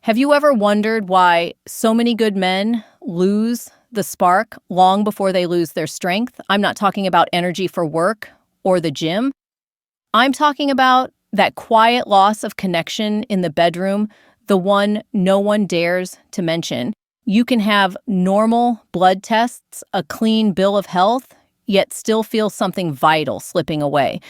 Have you ever wondered why so many good men lose the spark long before they lose their strength? I'm not talking about energy for work or the gym. I'm talking about that quiet loss of connection in the bedroom, the one no one dares to mention. You can have normal blood tests, a clean bill of health, yet still feel something vital slipping away.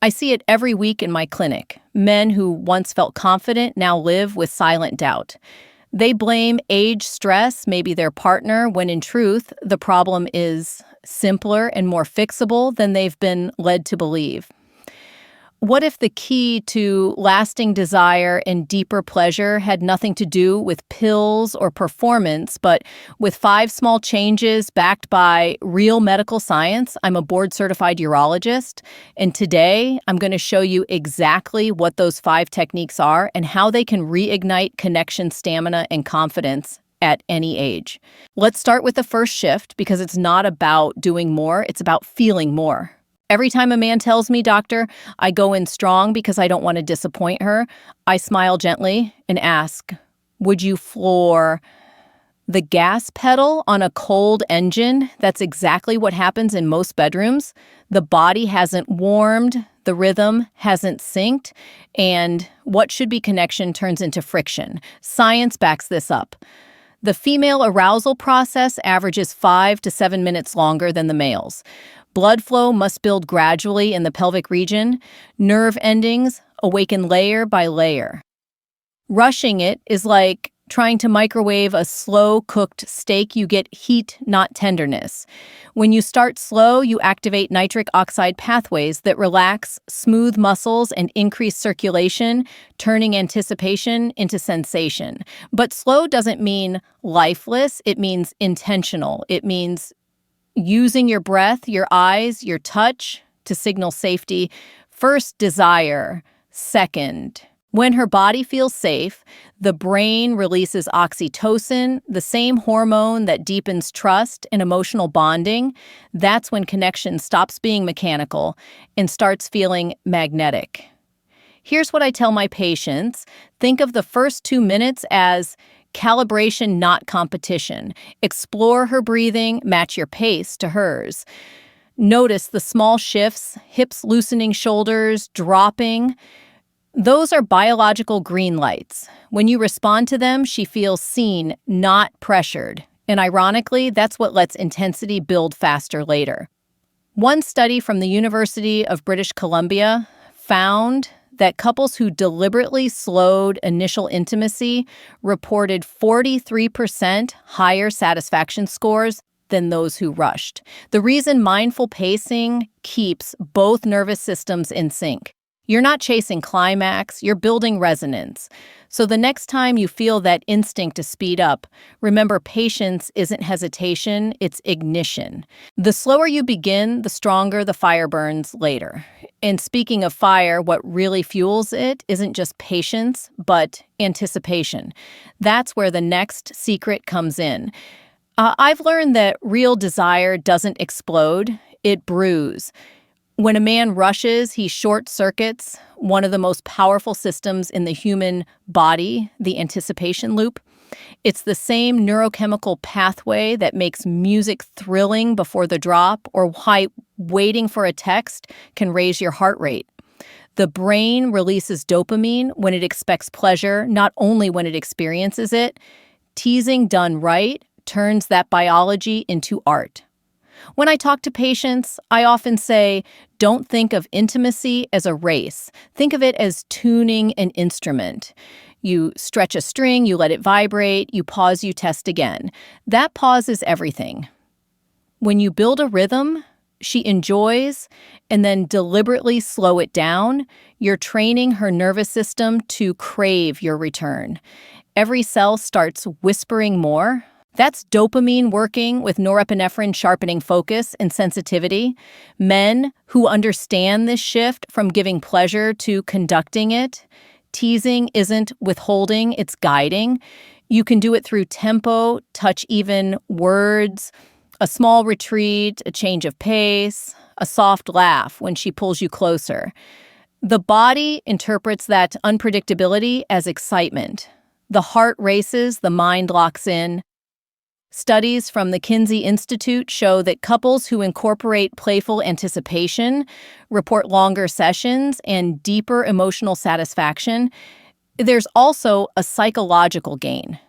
I see it every week in my clinic. Men who once felt confident now live with silent doubt. They blame age, stress, maybe their partner, when in truth, the problem is simpler and more fixable than they've been led to believe. What if the key to lasting desire and deeper pleasure had nothing to do with pills or performance, but with 5 small changes backed by real medical science? I'm a board-certified urologist, and today I'm going to show you exactly what those 5 techniques are and how they can reignite connection, stamina, and confidence at any age. Let's start with the first shift because it's not about doing more, it's about feeling more. Every time a man tells me, "Doctor, I go in strong because I don't want to disappoint her," I smile gently and ask, "Would you floor the gas pedal on a cold engine?" That's exactly what happens in most bedrooms. The body hasn't warmed, the rhythm hasn't synced, and what should be connection turns into friction. Science backs this up. The female arousal process averages 5 to 7 minutes longer than the male's. Blood flow must build gradually in the pelvic region. Nerve endings awaken layer by layer. Rushing it is like trying to microwave a slow-cooked steak. You get heat, not tenderness. When you start slow, you activate nitric oxide pathways that relax smooth muscles and increase circulation, turning anticipation into sensation. But slow doesn't mean lifeless. It means intentional. It means using your breath, your eyes, your touch to signal safety. First, desire. Second, when her body feels safe, the brain releases oxytocin, the same hormone that deepens trust and emotional bonding. That's when connection stops being mechanical and starts feeling magnetic. Here's what I tell my patients. Think of the first 2 minutes as calibration, not competition. Explore her breathing, match your pace to hers. Notice the small shifts, hips loosening, shoulders dropping. Those are biological green lights. When you respond to them, she feels seen, not pressured. And ironically, that's what lets intensity build faster later. One study from the University of British Columbia found that couples who deliberately slowed initial intimacy reported 43% higher satisfaction scores than those who rushed. The reason mindful pacing keeps both nervous systems in sync. You're not chasing climax, you're building resonance. So the next time you feel that instinct to speed up, remember patience isn't hesitation, it's ignition. The slower you begin, the stronger the fire burns later. And speaking of fire, what really fuels it isn't just patience, but anticipation. That's where the next secret comes in. I've learned that real desire doesn't explode, it brews. When a man rushes, he short-circuits one of the most powerful systems in the human body, the anticipation loop. It's the same neurochemical pathway that makes music thrilling before the drop, or why waiting for a text can raise your heart rate. The brain releases dopamine when it expects pleasure, not only when it experiences it. Teasing done right turns that biology into art. When I talk to patients, I often say, don't think of intimacy as a race. Think of it as tuning an instrument. You stretch a string, you let it vibrate, you pause, you test again. That pause is everything. When you build a rhythm she enjoys and then deliberately slow it down, you're training her nervous system to crave your return. Every cell starts whispering more. That's dopamine working with norepinephrine sharpening focus and sensitivity. Men who understand this shift from giving pleasure to conducting it. Teasing isn't withholding, it's guiding. You can do it through tempo, touch even words, a small retreat, a change of pace, a soft laugh when she pulls you closer. The body interprets that unpredictability as excitement. The heart races, the mind locks in. Studies from the Kinsey Institute show that couples who incorporate playful anticipation report longer sessions and deeper emotional satisfaction. There's also a psychological gain.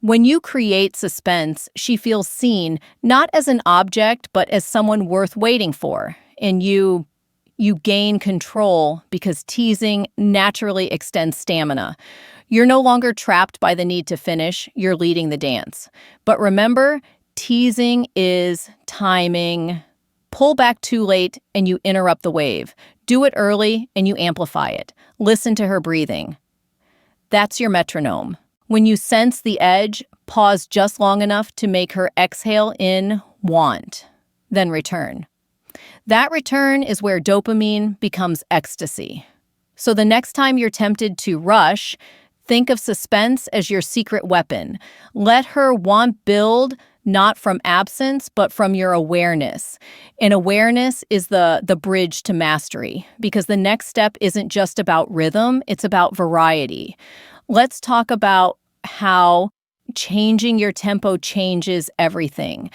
When you create suspense, she feels seen not as an object, but as someone worth waiting for. And you gain control because teasing naturally extends stamina. You're no longer trapped by the need to finish, you're leading the dance. But remember, teasing is timing. Pull back too late and you interrupt the wave. Do it early and you amplify it. Listen to her breathing. That's your metronome. When you sense the edge, pause just long enough to make her exhale in want, then return. That return is where dopamine becomes ecstasy. So the next time you're tempted to rush, think of suspense as your secret weapon. Let her want build not from absence, but from your awareness. And awareness is the bridge to mastery, because the next step isn't just about rhythm, it's about variety. Let's talk about how changing your tempo changes everything.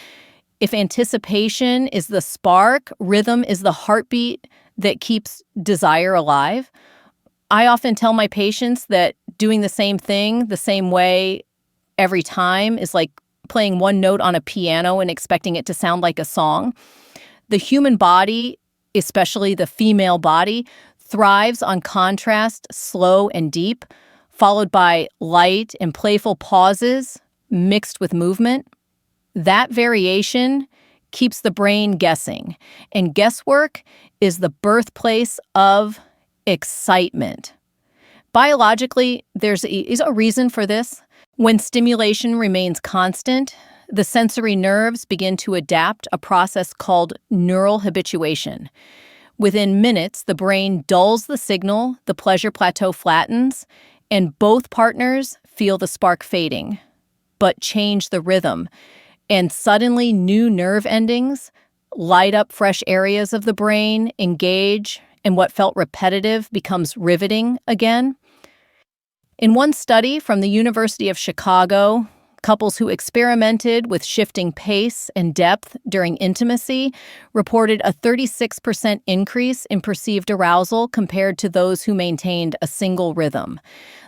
If anticipation is the spark, rhythm is the heartbeat that keeps desire alive. I often tell my patients that doing the same thing the same way every time is like playing one note on a piano and expecting it to sound like a song. The human body, especially the female body, thrives on contrast, slow and deep, followed by light and playful pauses mixed with movement. That variation keeps the brain guessing, and guesswork is the birthplace of excitement. Biologically, there's a reason for this. When stimulation remains constant, the sensory nerves begin to adapt a process called neural habituation. Within minutes, the brain dulls the signal, the pleasure plateau flattens, and both partners feel the spark fading, but change the rhythm. And suddenly new nerve endings light up fresh areas of the brain, engage, and what felt repetitive becomes riveting again. In one study from the University of Chicago, couples who experimented with shifting pace and depth during intimacy reported a 36% increase in perceived arousal compared to those who maintained a single rhythm.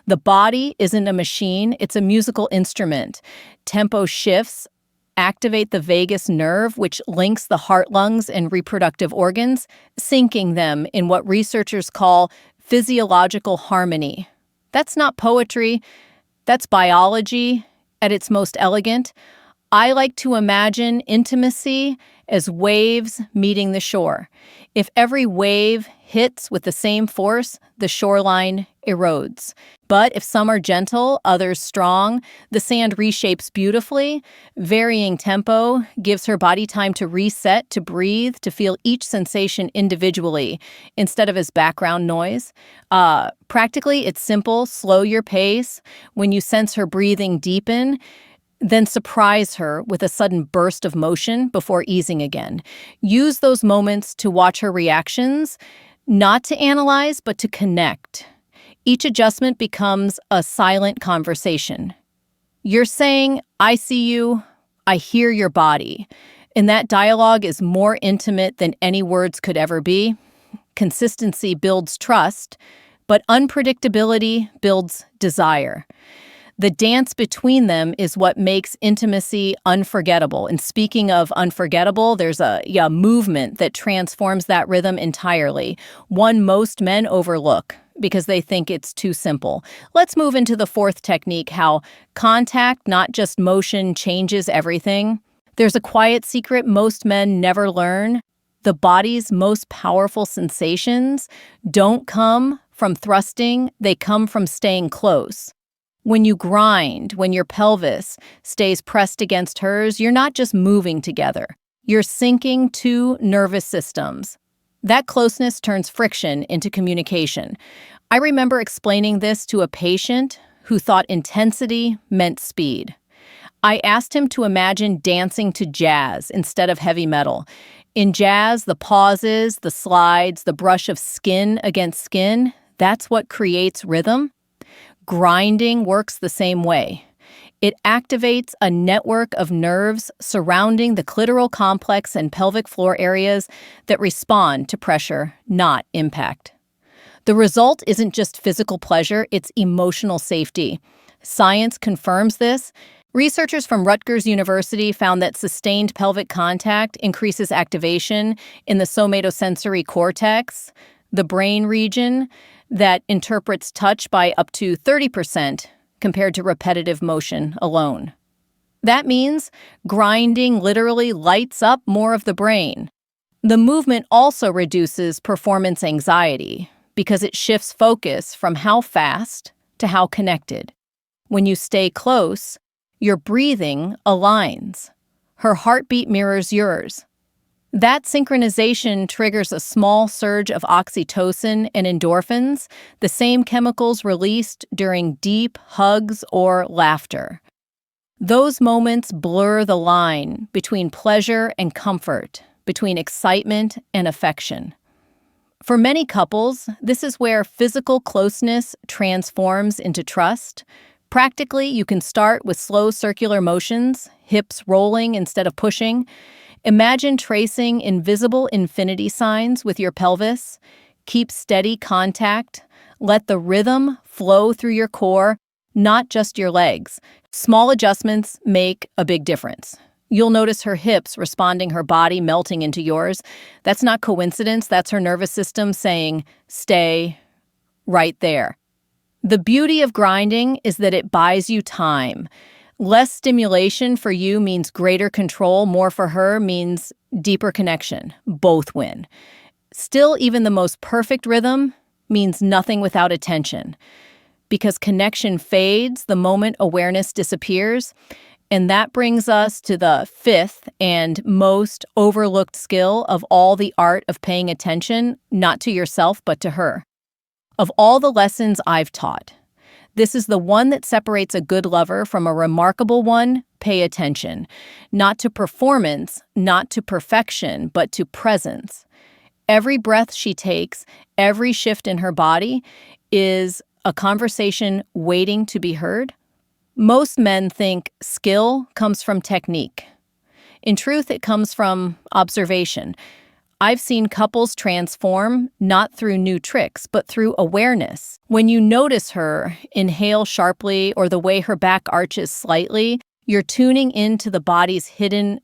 The body isn't a machine, it's a musical instrument. Tempo shifts activate the vagus nerve, which links the heart, lungs, and reproductive organs, syncing them in what researchers call physiological harmony. That's not poetry, that's biology at its most elegant. I like to imagine intimacy as waves meeting the shore. If every wave hits with the same force, the shoreline erodes. But if some are gentle, others strong, the sand reshapes beautifully. Varying tempo gives her body time to reset, to breathe, to feel each sensation individually instead of as background noise. Practically, it's simple. Slow your pace. When you sense her breathing deepen, then surprise her with a sudden burst of motion before easing again. Use those moments to watch her reactions, not to analyze, but to connect. Each adjustment becomes a silent conversation. You're saying, I see you, I hear your body. And that dialogue is more intimate than any words could ever be. Consistency builds trust, but unpredictability builds desire. The dance between them is what makes intimacy unforgettable. And speaking of unforgettable, there's a movement that transforms that rhythm entirely, one most men overlook because they think it's too simple. Let's move into the fourth technique, how contact, not just motion, changes everything. There's a quiet secret most men never learn. The body's most powerful sensations don't come from thrusting, they come from staying close. When you grind, when your pelvis stays pressed against hers, you're not just moving together. You're syncing two nervous systems. That closeness turns friction into communication. I remember explaining this to a patient who thought intensity meant speed. I asked him to imagine dancing to jazz instead of heavy metal. In jazz, the pauses, the slides, the brush of skin against skin, that's what creates rhythm. Grinding works the same way. It activates a network of nerves surrounding the clitoral complex and pelvic floor areas that respond to pressure, not impact. The result isn't just physical pleasure, it's emotional safety. Science confirms this. Researchers from Rutgers University found that sustained pelvic contact increases activation in the somatosensory cortex, the brain region that interprets touch, by up to 30% compared to repetitive motion alone. That means grinding literally lights up more of the brain. The movement also reduces performance anxiety because it shifts focus from how fast to how connected. When you stay close, your breathing aligns. Her heartbeat mirrors yours. That synchronization triggers a small surge of oxytocin and endorphins, the same chemicals released during deep hugs or laughter. Those moments blur the line between pleasure and comfort, between excitement and affection. For many couples, this is where physical closeness transforms into trust. Practically, you can start with slow circular motions, hips rolling instead of pushing. Imagine tracing invisible infinity signs with your pelvis. Keep steady contact. Let the rhythm flow through your core, not just your legs. Small adjustments make a big difference. You'll notice her hips responding, her body melting into yours. That's not coincidence. That's her nervous system saying, stay right there. The beauty of grinding is that it buys you time. Less stimulation for you means greater control. More for her means deeper connection. Both win. Still, even the most perfect rhythm means nothing without attention. Because connection fades the moment awareness disappears. And that brings us to the fifth and most overlooked skill of all, the art of paying attention, not to yourself, but to her. Of all the lessons I've taught, this is the one that separates a good lover from a remarkable one. Pay attention. Not to performance, not to perfection, but to presence. Every breath she takes, every shift in her body is a conversation waiting to be heard. Most men think skill comes from technique. In truth, it comes from observation. I've seen couples transform not through new tricks, but through awareness. When you notice her inhale sharply or the way her back arches slightly, you're tuning into the body's hidden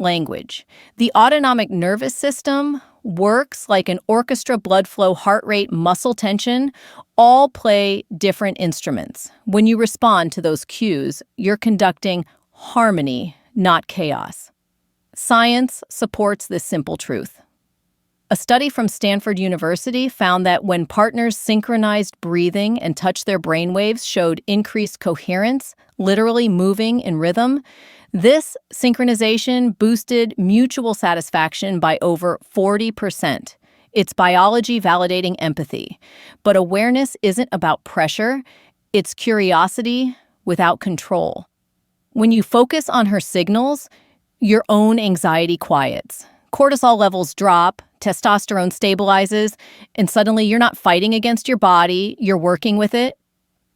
language. The autonomic nervous system works like an orchestra. Blood flow, heart rate, muscle tension, all play different instruments. When you respond to those cues, you're conducting harmony, not chaos. Science supports this simple truth. A study from Stanford University found that when partners synchronized breathing and touched their brainwaves showed increased coherence, literally moving in rhythm. This synchronization boosted mutual satisfaction by over 40%. It's biology validating empathy. But awareness isn't about pressure, it's curiosity without control. When you focus on her signals, your own anxiety quiets. Cortisol levels drop, testosterone stabilizes, and suddenly you're not fighting against your body, you're working with it.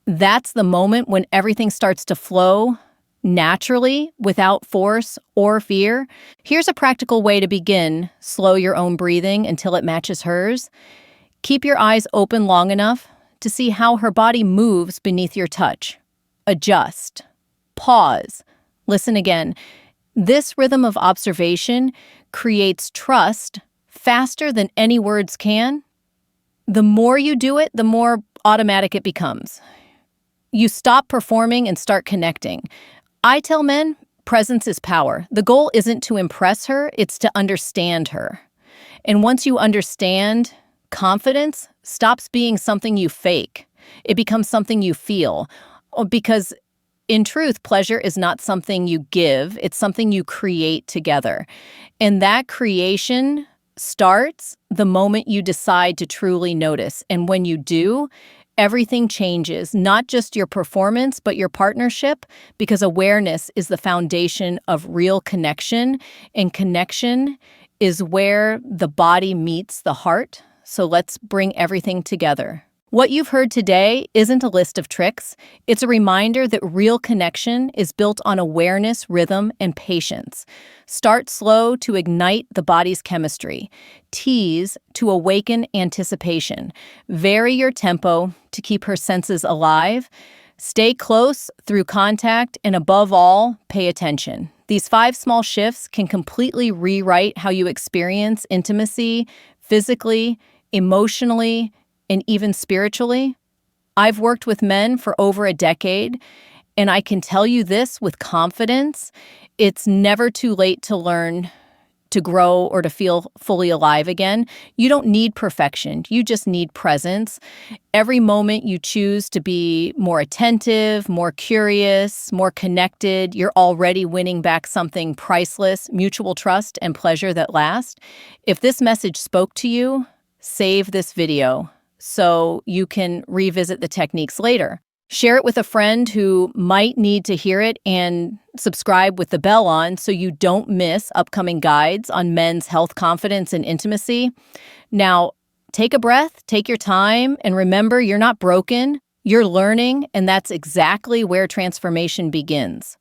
That's the moment when everything starts to flow naturally, without force or fear. Here's a practical way to begin. Slow your own breathing until it matches hers. Keep your eyes open long enough to see how her body moves beneath your touch. Adjust. Pause. Listen again. This rhythm of observation creates trust faster than any words can. The more you do it, the more automatic it becomes. You stop performing and start connecting. I tell men, presence is power. The goal isn't to impress her, it's to understand her. And once you understand, confidence stops being something you fake. It becomes something you feel. Because in truth, pleasure is not something you give, it's something you create together. And that creation starts the moment you decide to truly notice. And when you do, everything changes, not just your performance, but your partnership, because awareness is the foundation of real connection, and connection is where the body meets the heart. So let's bring everything together. What you've heard today isn't a list of tricks. It's a reminder that real connection is built on awareness, rhythm, and patience. Start slow to ignite the body's chemistry. Tease to awaken anticipation. Vary your tempo to keep her senses alive. Stay close through contact, and above all, pay attention. These 5 small shifts can completely rewrite how you experience intimacy physically, emotionally, and even spiritually. I've worked with men for over a decade, and I can tell you this with confidence. It's never too late to learn, to grow, or to feel fully alive again. You don't need perfection. You just need presence. Every moment you choose to be more attentive, more curious, more connected, you're already winning back something priceless, mutual trust and pleasure that last. If this message spoke to you, save this video so you can revisit the techniques later. Share it with a friend who might need to hear it, and subscribe with the bell on so you don't miss upcoming guides on men's health, confidence, and intimacy. Now, take a breath, take your time, and remember, you're not broken, you're learning, and that's exactly where transformation begins.